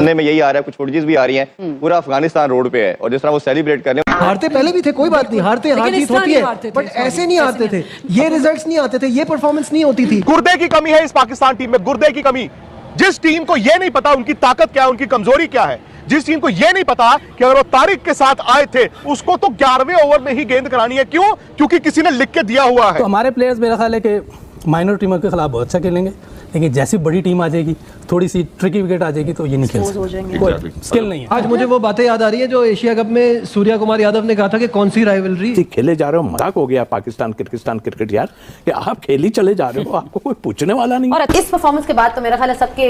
में यही आ रहा है, कुछ फुटेजेस भी आ रही हैं, पूरा अफगानिस्तान रोड पे है और जिस तरह वो सेलिब्रेट कर रहे हैं। हारते पहले भी थे, कोई बात नहीं, हार जीत होती है, बट ऐसे नहीं आते थे, ये रिजल्ट्स नहीं आते थे, ये परफॉर्मेंस नहीं होती थी। गुर्दे की कमी है इस पाकिस्तान टीम में, गुर्दे की कमी। जिस टीम को यह नहीं पता उनकी ताकत क्या है, उनकी कमजोरी क्या है, जिस टीम को यह नहीं पता कि अगर वो तारिक के साथ आए थे उसको तो 11वें ओवर में ही गेंद करानी है, क्यों? क्योंकि किसी ने लिख के दिया हुआ है। तो हमारे प्लेयर्स मेरा ख्याल है कि माइनर टीमों के खिलाफ बहुत अच्छा खेलेंगे, लेकिन जैसी बड़ी टीम आ जाएगी, थोड़ी सी ट्रिकी विकेट आ जाएगी तो ये नहीं खेल सकते, कोई स्किल नहीं है। आज मुझे वो बातें याद आ रही है जो एशिया कप में सूर्या कुमार यादव ने कहा था कि कौन सी राइवलरी खेले जा रहे हो। मजाक हो गया पाकिस्तान क्रिकेट यार, कि आप खेल ही चले जा रहे हो, आपको कोई पूछने वाला नहीं। और इस परफॉर्मेंस के बाद तो मेरा ख्याल है सबके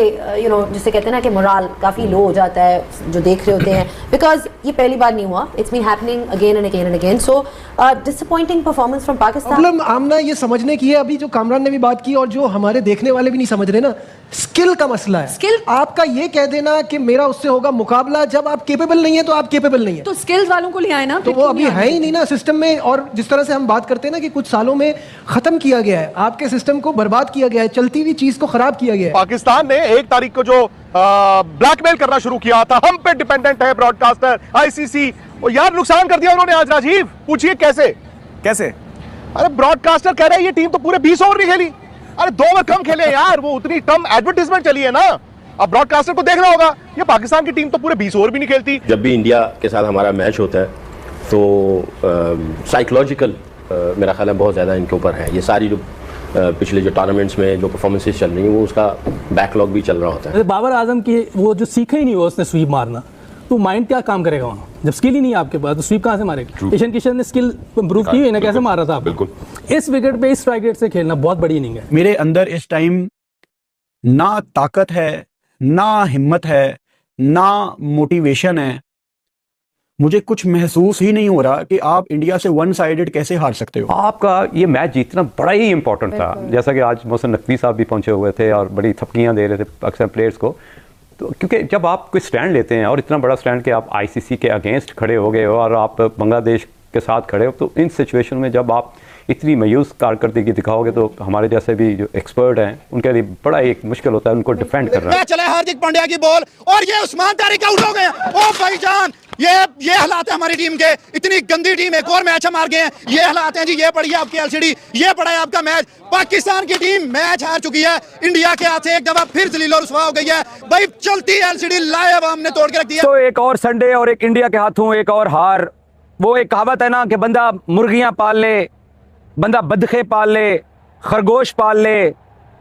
जिसे कहते हैं ना कि मोराल काफी लो हो जाता है जो देख रहे होते हैं, बिकॉज ये पहली बार नहीं हुआ, it's been happening again and again and again. So disappointing performance from Pakistan. Problem Amna ये समझने की है, अभी जो कामरान ने भी बात की और जो हमारे देखने वाले भी नहीं समझ रहे ना, स्किल का मसला है। स्किल आपका ये कह देना कि मेरा उससे होगा मुकाबला, जब आप केपेबल नहीं है तो आप केपेबल नहीं है, तो स्किल्स वालों को ले आए ना, तो वो अभी है ही नहीं ना सिस्टम में। और जिस तरह से हम बात करते हैं ना कि कुछ सालों में खत्म किया गया है, आपके सिस्टम को बर्बाद किया गया है, चलती हुई चीज को खराब किया गया है। पाकिस्तान ने 1 तारीख को जो ब्लैकमेल करना शुरू किया था, हम पे डिपेंडेंट है ब्रॉडकास्टर आईसीसी, और यार नुकसान कर दिया उन्होंने आज। राजीव पूछिए कैसे? अरे ब्रॉडकास्टर कह रहे हैं ये टीम तो पूरे 20 ओवर नहीं खेली। अरे 2 ओवर कम खेले यार, वो उतनी कम एडवर्टाइजमेंट चली है ना। अब ब्रॉडकास्टर को देखना होगा, ये पाकिस्तान की टीम तो पूरे 20 ओवर भी नहीं खेलती। जब भी इंडिया के साथ हमारा मैच होता है तो साइकोलॉजिकल मेरा ख्याल है बहुत ज़्यादा इनके ऊपर है। ये सारी जो पिछले जो टूर्नामेंट्स में जो परफॉर्मेंसेस चल रही हैं वो उसका बैकलॉग भी चल रहा होता है। बाबर आजम की वो जो सीखा ही नहीं हुआ उसने स्वीप मारना, तो माइंड क्या काम करेगा वहाँ? जब स्किल ही नहीं है आपके पास तो स्वीप कहाँ से मारेगा? ईशान किशन ने स्किल इंप्रूव की हुई ना, कैसे मार रहा था? बिल्कुल इस विकेट पे इस स्ट्राइक रेट से खेलना बहुत बड़ी इनिंग है। मेरे अंदर इस टाइम ना ताकत है, ना हिम्मत है, ना मोटिवेशन है। मुझे कुछ महसूस ही नहीं हो रहा कि आप इंडिया से वन साइडेड कैसे हार सकते हो। आपका ये मैच जीतना बड़ा ही इंपॉर्टेंट था, जैसा कि आज मोहसिन नकवी साहब भी पहुंचे हुए थे और बड़ी थपकियां दे रहे थे अक्सर प्लेयर्स को। तो क्योंकि जब आप कोई स्टैंड लेते हैं और इतना बड़ा स्टैंड कि आप आईसीसी के अगेंस्ट खड़े हो गए हो और आप बांग्लादेश के साथ खड़े हो, तो इन सिचुएशन में जब आप इतनी मायूस कारकर्दगी दिखाओगे तो हमारे जैसे भी जो एक्सपर्ट हैं उनके लिए बड़ा एक मुश्किल होता है उनको डिफेंड करना। चले हार्दिक पांड्या की बॉल और ये उस्मान तारिक आउट हो गए। ओ भाईजान, ये हालात है हमारी टीम के। इतनी गंदी टीम, एक और मैच हम हार गए हैं। ये हालात हैं जी, ये पड़ी है आपकी एलसीडी, ये पड़ा है आपका मैच। पाकिस्तान की टीम मैच हार चुकी है, इंडिया के हाथ से एक दफा फिर जलील और रुसवा हो गई है। भाई चलती एलसीडी लाइव हमने तोड़ के रख दिया। तो एक और संडे और एक इंडिया के हाथों एक और हार। वो एक कहावत है ना कि बंदा मुर्गियां पाल ले, बंदा बदखे पाल ले, खरगोश पाल ले,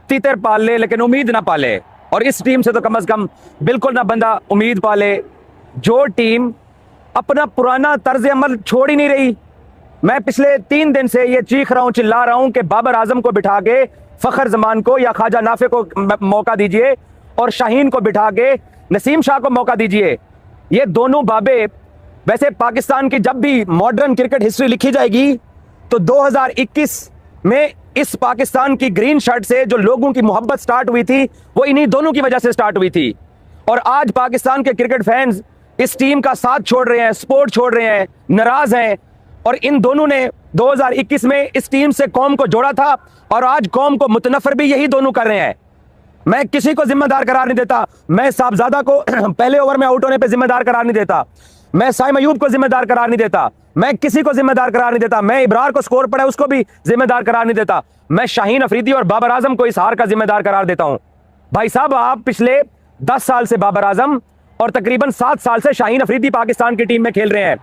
तीतर पाल ले, लेकिन उम्मीद ना पाले। और इस टीम से तो कम से कम बिल्कुल ना बंदा उम्मीद पाले। जो टीम अपना पुराना तर्ज अमल छोड़ ही नहीं रही। मैं पिछले 3 दिन से ये चीख रहा हूं, चिल्ला रहा हूं कि बाबर आजम को बिठा के फखर जमान को या ख्वाजा नाफे को मौका दीजिए और शाहीन को बिठा के नसीम शाह को मौका दीजिए। ये दोनों बाबे, वैसे पाकिस्तान की जब भी मॉडर्न क्रिकेट हिस्ट्री लिखी जाएगी तो 2021 में इस पाकिस्तान की ग्रीन शर्ट से जो लोगों की मोहब्बत स्टार्ट हुई थी वो इन्हीं दोनों की वजह से स्टार्ट हुई थी। और आज पाकिस्तान के क्रिकेट फैंस इस टीम का साथ छोड़ रहे हैं, सपोर्ट छोड़ रहे हैं, नाराज हैं। और इन दोनों ने 2021 में इस टीम से कौम को जोड़ा था और आज कौम को मुतनफर भी यही दोनों कर रहे हैं। मैं किसी को जिम्मेदार करार नहीं देता। मैं साहबजादा को पहले ओवर में आउट होने पे जिम्मेदार करार नहीं देता। मैं साइम अयूब को जिम्मेदार करार नहीं देता। मैं किसी को जिम्मेदार करार नहीं देता। मैं इब्रार को स्कोर पड़ा उसको भी जिम्मेदार करार नहीं देता। मैं शाहीन अफरीदी और बाबर आजम को इस हार का जिम्मेदार करार देता हूं। भाई साहब, आप पिछले 10 साल से बाबर आजम और तकरीबन 7 साल से शाहीन अफरीदी पाकिस्तान की टीम में खेल रहे हैं।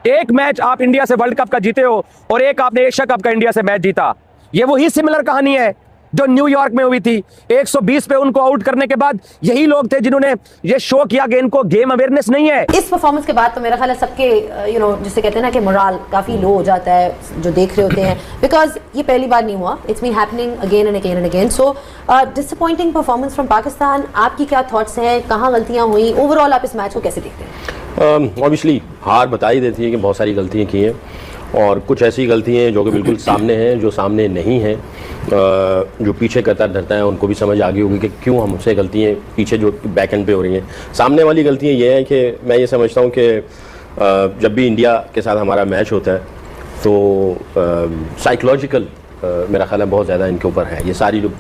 एक मैच आप इंडिया से वर्ल्ड कप का जीते हो और एक आपने एशिया कप का इंडिया से मैच जीता। ये वही सिमिलर कहानी है जो न्यूयॉर्क में हुई थी। 120 पे उनको आउट करने के बाद यही लोग थे जिन्होंने ये शो किया कि इनको गेम अवेयरनेस नहीं है। इस परफॉर्मेंस के बाद तो मेरा ख्याल है सबके जिसे कहते हैं ना कि मोराल काफी लो हो जाता है जो देख रहे होते हैं, बिकॉज ये पहली बार नहीं हुआ, it's been happening again and again and again. So disappointing performance from Pakistan. आपकी क्या थॉट्स हैं, कहाँ गलतियां हुई, ओवरऑल आप इस मैच को कैसे देखते हैं? ऑब्वियसली हार बता ही देती है कि बहुत सारी गलतियाँ की हैं और कुछ ऐसी गलतियाँ हैं जो कि बिल्कुल सामने हैं, जो सामने नहीं हैं। जो पीछे कतर धरता है उनको भी समझ आ गई होगी कि क्यों हमसे गलतियाँ पीछे जो बैक एंड पे हो रही हैं। सामने वाली गलतियाँ ये हैं कि मैं ये समझता हूँ कि जब भी इंडिया के साथ हमारा मैच होता है तो साइकोलॉजिकल मेरा ख्याल है बहुत ज़्यादा इनके ऊपर है। ये सारी जो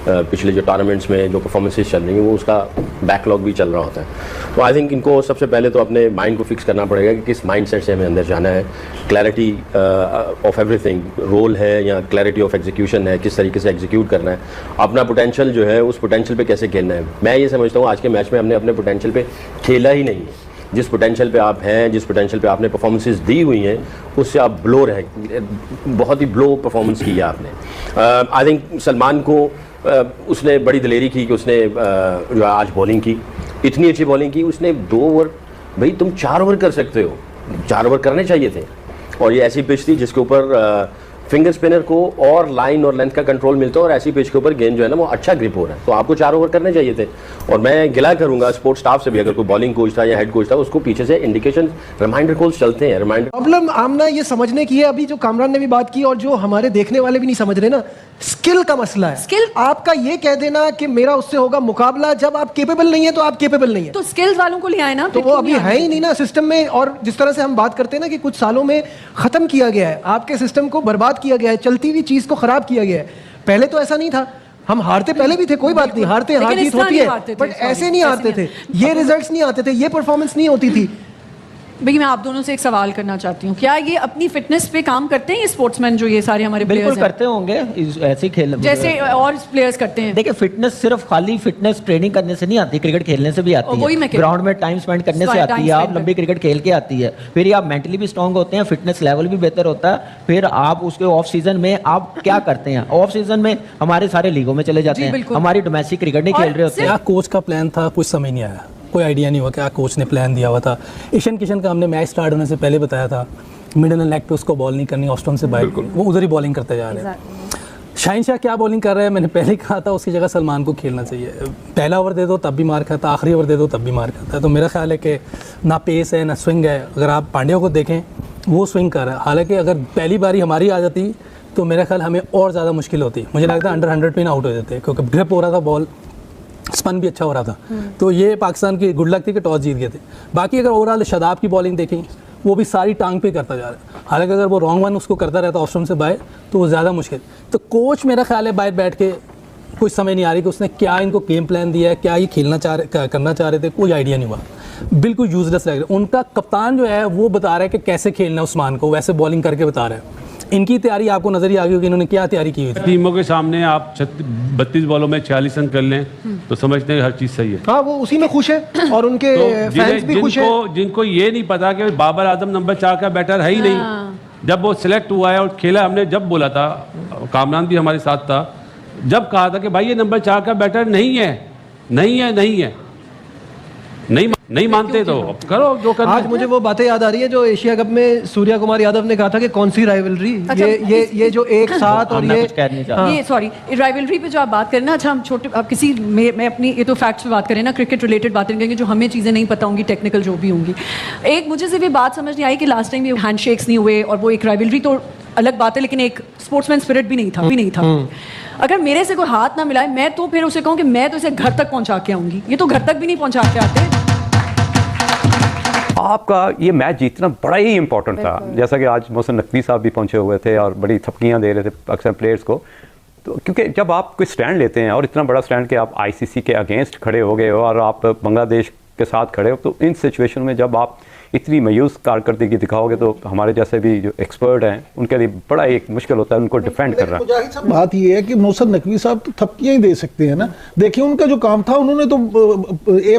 पिछले जो टूर्नामेंट्स में जो परफॉर्मेंसेस चल रही हैं वो उसका बैकलॉग भी चल रहा होता है। तो आई थिंक इनको सबसे पहले तो अपने माइंड को फिक्स करना पड़ेगा कि किस माइंडसेट से हमें अंदर जाना है। क्लैरिटी ऑफ एवरीथिंग, रोल है या क्लैरिटी ऑफ एग्जीक्यूशन है, किस तरीके से एग्जीक्यूट करना है, अपना पोटेंशियल जो है उस पोटेंशियल पे कैसे खेलना है। मैं ये समझता हूँ आज के मैच में हमने अपने पोटेंशियल पे खेला ही नहीं है। जिस पोटेंशियल पे आप हैं, जिस पोटेंशियल पे आपने परफॉर्मेंसेस दी हुई हैं, उससे आप ब्लो रहे, बहुत ही ब्लो परफॉर्मेंस की है आपने। आई थिंक सलमान को उसने बड़ी दिलेरी की कि उसने जो आज बॉलिंग की, इतनी अच्छी बॉलिंग की उसने। 2 ओवर, भाई तुम 4 ओवर कर सकते हो, 4 ओवर करने चाहिए थे। और ये ऐसी पिच थी जिसके ऊपर फिंगर स्पिनर को और लाइन और लेंथ का कंट्रोल मिलता है और ऐसी पिच के ऊपर गेंद जो है ना वो अच्छा ग्रिप हो रहा है। तो आपको 4 ओवर करने चाहिए थे। और मैं गिला करूंगा स्पोर्ट्स स्टाफ से भी, अगर कोई बॉलिंग कोच था या हेड कोच था, उसको पीछे से इंडिकेशन रिमाइंडर कॉल्स चलते हैं। रिमाइंडर प्रॉब्लम आमना ये समझने की है, अभी जो कामरान ने भी बात की और जो हमारे देखने वाले भी नहीं समझ रहे ना, स्किल का मसला है। स्किल आपका ये कह देना कि मेरा उससे होगा मुकाबला, जब आप केपेबल नहीं है तो आप केपेबल नहीं है, तो स्किल्स वालों को ले आए ना, तो वो अभी है ही नहीं ना सिस्टम में। और जिस तरह से हम बात करते हैं ना कि कुछ सालों में खत्म किया गया है, आपके सिस्टम को बर्बाद किया गया है, चलती हुई चीज को खराब किया गया है। पहले तो ऐसा नहीं था, हम हारते पहले भी थे, कोई बात नहीं, हारते हार जीत होती है, बट ऐसे नहीं हारते थे, ये रिजल्ट्स नहीं आते थे, ये परफॉर्मेंस नहीं होती थी। भाई मैं आप दोनों से एक सवाल करना चाहती हूँ, क्या ये अपनी फिटनेस पे काम करते हैं ये स्पोर्ट्समैन जो ये सारे हमारे बिल्कुल प्लेयर्स करते होंगे ऐसे ही खेल जैसे और प्लेयर्स करते हैं? देखिए फिटनेस सिर्फ खाली फिटनेस ट्रेनिंग करने से नहीं आती, क्रिकेट खेलने से भी आती है, ग्राउंड में टाइम स्पेंड करने से आती है, आप लंबी क्रिकेट खेल के आती है, फिर आप मेंटली भी स्ट्रांग होते हैं, फिटनेस लेवल भी बेहतर होता है। फिर आप उसके ऑफ सीजन में आप क्या करते हैं, ऑफ सीजन में हमारे सारे लीगों में चले जाते हैं, हमारी डोमेस्टिक क्रिकेट नहीं खेल रहे होते। क्या कोच का प्लान था, कुछ समझ नहीं आया, कोई आइडिया नहीं हुआ क्या कोच ने प्लान दिया हुआ था। ईशान किशन का हमने मैच स्टार्ट होने से पहले बताया था, मिडल एंड लेग पे उसको बॉल नहीं करनी, ऑफ स्टंप से बाहर, वो उधर ही बॉलिंग करते जा रहे हैं। शाहिन शाह क्या बॉलिंग कर रहा है, मैंने पहले ही कहा था उसकी जगह सलमान को खेलना चाहिए। पहला ओवर दे दो तब भी मार खाता, आखिरी ओवर दे दो तब भी मार खाता है। तो मेरा ख्याल है कि ना पेस है ना स्विंग है। अगर आप पांड्या को देखें वो स्विंग कर रहा है, हालांकि अगर पहली बारी हमारी आ जाती तो मेरा ख्याल हमें और ज़्यादा मुश्किल होती। मुझे लगता है अंडर 100 पे ना आउट हो जाते, क्योंकि ग्रिप हो रहा था, बॉल स्पन भी अच्छा हो रहा था। तो ये पाकिस्तान की गुड लक थी कि टॉस जीत गए थे। बाकी अगर ओवरऑल शादाब की बॉलिंग देखें, वो भी सारी टांग पे करता जा रहा है। हालांकि अगर वो रॉन्ग वन उसको करता रहता ऑप्शन से बाय तो वो ज़्यादा मुश्किल। तो कोच मेरा ख्याल है बाहर बैठ के कुछ समझ नहीं आ रही कि उसने क्या इनको गेम प्लान दिया है, क्या ये करना चाह रहे थे, कोई आइडिया नहीं हुआ, बिल्कुल यूजलेस लग रहा है। उनका कप्तान जो है वो बता रहा है कि कैसे खेलना है उस्मान को, वैसे बॉलिंग करके बता रहा है। इनकी तैयारी आपको नजर ही आ गई होगी इन्होंने क्या तैयारी की हुई थी। टीमों के सामने आप 32 बॉलों में 46 रन कर लें तो समझते हैं हर चीज़ सही है। हाँ, वो उसी में खुश है और उनके फैंस भी खुश हैं। जिनको ये नहीं पता कि बाबर आजम नंबर 4 का बैटर है ही नहीं। जब वो सिलेक्ट हुआ है और खेला, हमने जब बोला था, कामरान भी हमारे साथ था, जब कहा था कि भाई ये नंबर 4 का बैटर नहीं है, नहीं है, नहीं है, नहीं मानते तो करो जो करना। आज मुझे वो बातें याद आ रही है जो एशिया कप में सूर्या कुमार यादव ने कहा था कि कौन सी राइवलरी, ये जो एक साथ और ये सॉरी राइवलरी पे जो आप बात करें ना, अच्छा हम छोटे आप किसी मैं अपनी ये तो फैक्ट्स पे बात करें ना, क्रिकेट रिलेटेड बातें करेंगे जो हमें चीज़ें नहीं पता होंगी, टेक्निकल जो भी होंगी। एक मुझे सिर्फ ये बात समझ नहीं आई कि लास्ट टाइम ये हैंडशेक्स नहीं हुए और वो एक राइवलरी तो अलग बात है, लेकिन एक स्पोर्ट्समैन स्पिरिट भी नहीं था। अगर मेरे से कोई हाथ ना मिलाए मैं तो फिर उसे कहूँ कि मैं तो इसे घर तक पहुंचा के आऊंगी, ये तो घर तक भी नहीं पहुंचा के आते। आपका ये मैच जीतना बड़ा ही इंपॉर्टेंट था, जैसा कि आज मोहसिन नकवी साहब भी पहुंचे हुए थे और बड़ी थपकियां दे रहे थे अक्सर प्लेयर्स को। तो क्योंकि जब आप कोई स्टैंड लेते हैं और इतना बड़ा स्टैंड कि आप आईसीसी के अगेंस्ट खड़े हो गए हो और आप बांग्लादेश के साथ खड़े हो, तो इन सिचुएशन में जब आप इतनी मायूस कारकर्दगी दिखाओगे तो हमारे जैसे भी जो एक्सपर्ट हैं उनके लिए बड़ा एक मुश्किल होता है उनको डिफेंड करना। बात ये है कि मोहसिन नकवी साहब तो थपकियां ही दे सकते हैं ना। देखिए उनका जो काम था उन्होंने तो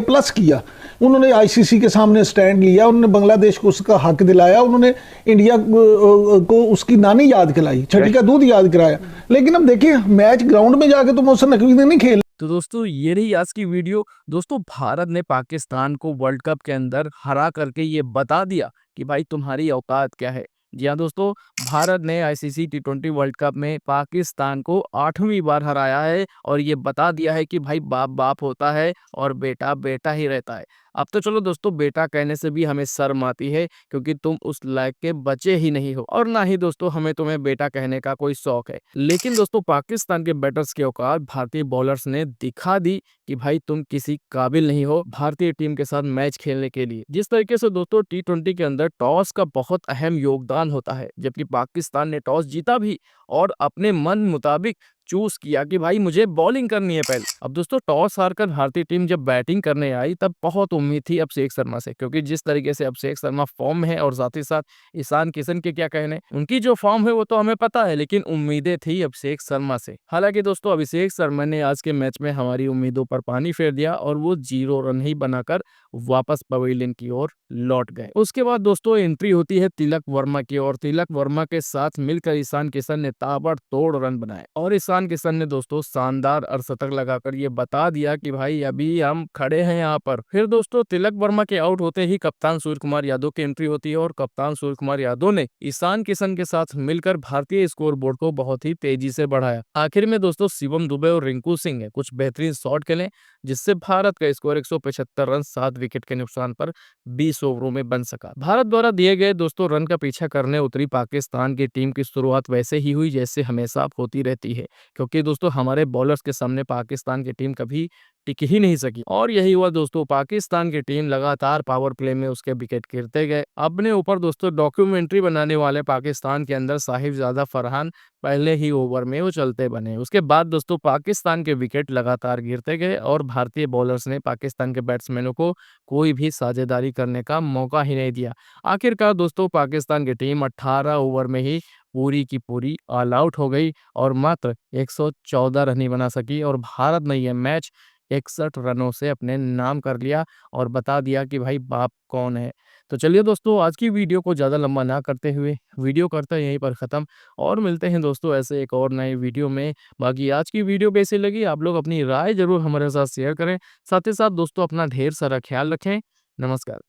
A+ किया, उन्होंने आईसीसी के सामने स्टैंड लिया, उन्होंने बांग्लादेश को उसका हक दिलाया, उन्होंने इंडिया को उसकी नानी याद दिलाई, छठी का दूध याद कराया। लेकिन अब देखिए मैच ग्राउंड में जाके तो मोहसिन नकवी ने नहीं खेल। तो दोस्तों ये रही आज की वीडियो। दोस्तों भारत ने पाकिस्तान को वर्ल्ड कप के अंदर हरा करके ये बता दिया कि भाई तुम्हारी औकात क्या है। जी हाँ दोस्तों, भारत ने आईसीसी T20 वर्ल्ड कप में पाकिस्तान को 8वीं बार हराया है और ये बता दिया है कि भाई बाप बाप होता है और बेटा बेटा ही रहता है। अब तो चलो दोस्तों बेटा कहने से भी हमें शर्म आती है, क्योंकि तुम उस लायक के बचे ही नहीं हो, और ना ही दोस्तों हमें तुम्हें बेटा कहने का कोई शौक है। लेकिन दोस्तों पाकिस्तान के बैटर्स की औकात भारतीय बॉलर्स ने दिखा दी कि भाई तुम किसी काबिल नहीं हो भारतीय टीम के साथ मैच खेलने के लिए। जिस तरीके से दोस्तों T20 के अंदर टॉस का बहुत अहम योगदान होता है, जबकि पाकिस्तान ने टॉस जीता भी और अपने मन मुताबिक चूज किया कि भाई मुझे बॉलिंग करनी है पहले। अब दोस्तों टॉस हारकर भारतीय टीम जब बैटिंग करने आई तब बहुत उम्मीद थी अभिषेक शर्मा से, क्योंकि जिस तरीके से अभिषेक शर्मा फॉर्म में है और साथ ही साथ ईशान किशन के क्या कहने, उनकी जो फॉर्म है वो तो हमें पता है, लेकिन उम्मीदें थी अभिषेक शर्मा से। हालांकि दोस्तों अभिषेक शर्मा ने आज के मैच में हमारी उम्मीदों पर पानी फेर दिया और वो 0 रन ही बनाकर वापस पवेलियन की ओर लौट गए। उसके बाद दोस्तों एंट्री होती है तिलक वर्मा की और तिलक वर्मा के साथ मिलकर ईशान किशन ने ताबड़तोड़ रन बनाए और ईशान किशन ने दोस्तों शानदार अर्धशतक लगाकर ये बता दिया कि भाई अभी हम खड़े हैं यहाँ पर। फिर दोस्तों तिलक वर्मा के आउट होते ही कप्तान सूर्य कुमार यादव की एंट्री होती है और कप्तान सूर्य कुमार यादव ने ईशान किशन के साथ मिलकर भारतीय स्कोर बोर्ड को बहुत ही तेजी से बढ़ाया। आखिर में दोस्तों शिवम दुबे और रिंकू सिंह ने कुछ बेहतरीन शॉट खेले, जिससे भारत का स्कोर 175 रन 7 विकेट के नुकसान पर 20 ओवरों में बन सका। भारत द्वारा दिए गए दोस्तों रन का पीछा करने उतरी पाकिस्तान की टीम की शुरुआत वैसे ही हुई जैसे हमेशा होती रहती है, क्योंकि दोस्तों हमारे बॉलर्स के सामने पाकिस्तान की टीम कभी टिक ही नहीं सकी और यही हुआ दोस्तों। पाकिस्तान की टीम लगातार पावर प्ले में उसके विकेट गिरते गए। अपने ऊपर दोस्तों डॉक्यूमेंट्री बनाने वाले पाकिस्तान के अंदर साहिबजादा फरहान पहले ही ओवर में वो चलते बने। उसके बाद दोस्तों पाकिस्तान के विकेट लगातार गिरते गए और भारतीय बॉलर्स ने पाकिस्तान के बैट्समैनों को कोई भी साझेदारी करने का मौका ही नहीं दिया। आखिरकार दोस्तों पाकिस्तान की टीम 18 ओवर में ही पूरी की पूरी ऑल आउट हो गई और मात्र 114 रन ही बना सकी और भारत ने यह मैच 61 रनों से अपने नाम कर लिया और बता दिया कि भाई बाप कौन है। तो चलिए दोस्तों आज की वीडियो को ज़्यादा लंबा ना करते हुए वीडियो करते हैं यहीं पर ख़त्म और मिलते हैं दोस्तों ऐसे एक और नए वीडियो में। बाकी आज की वीडियो कैसी लगी आप लोग अपनी राय ज़रूर हमारे साथ शेयर करें, साथ ही साथ दोस्तों अपना ढेर सारा ख्याल रखें। नमस्कार।